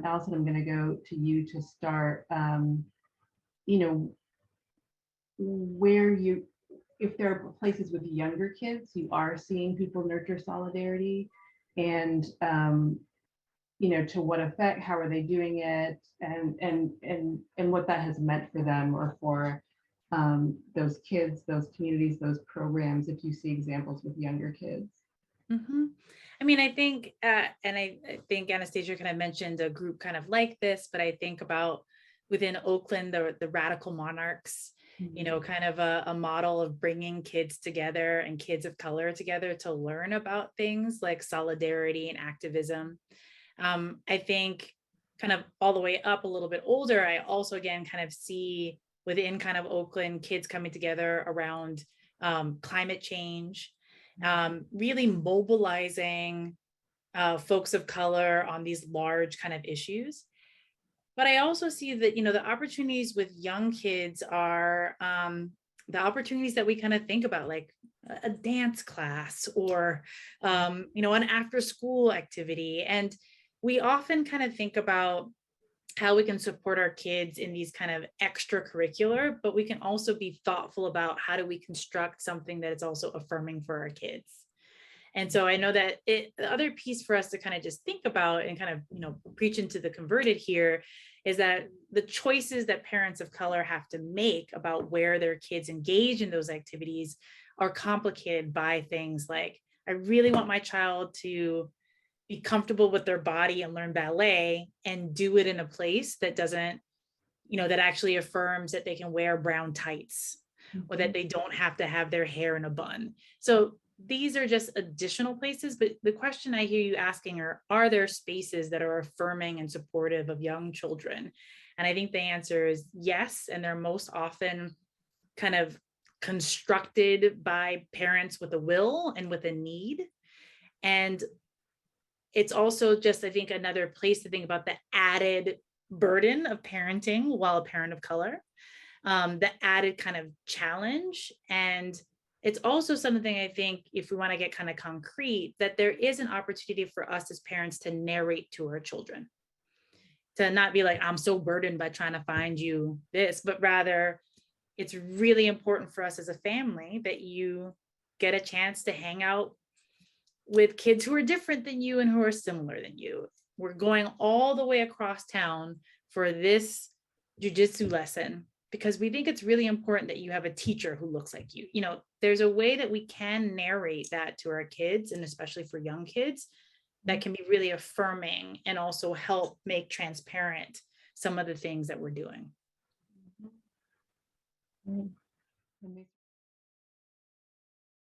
Allison, I'm going to go to you to start. You know, where you, if there are places with younger kids, you are seeing people nurture solidarity, and you know, to what effect, how are they doing it, and what that has meant for them or for those kids, those communities, those programs, if you see examples with younger kids. Mm-hmm. I mean, I think, and I think Anastasia kind of mentioned a group kind of like this, but I think about within Oakland, the Radical Monarchs, you know, kind of a model of bringing kids together and kids of color together to learn about things like solidarity and activism. I think kind of all the way up a little bit older, I also again kind of see within kind of Oakland kids coming together around climate change, really mobilizing folks of color on these large kind of issues. But I also see that, you know, the opportunities with young kids are the opportunities that we kind of think about, like a dance class or, you know, an after school activity. And we often kind of think about how we can support our kids in these kind of extracurricular, but we can also be thoughtful about how do we construct something that is also affirming for our kids. And so I know that the other piece for us to kind of just think about and kind of, you know, preach into the converted here is that the choices that parents of color have to make about where their kids engage in those activities are complicated by things like, I really want my child to be comfortable with their body and learn ballet and do it in a place that doesn't, you know, that actually affirms that they can wear brown tights or that they don't have to have their hair in a bun. So these are just additional places, but the question I hear you asking are there spaces that are affirming and supportive of young children? And I think the answer is yes, and they're most often kind of constructed by parents with a will and with a need. And it's also just, I think, another place to think about the added burden of parenting while a parent of color, the added kind of challenge. And it's also something I think, if we want to get kind of concrete, that there is an opportunity for us as parents to narrate to our children, to not be like, I'm so burdened by trying to find you this, but rather it's really important for us as a family that you get a chance to hang out with kids who are different than you and who are similar than you. We're going all the way across town for this jujitsu lesson because we think it's really important that you have a teacher who looks like you. You know, there's a way that we can narrate that to our kids, and especially for young kids, that can be really affirming and also help make transparent some of the things that we're doing.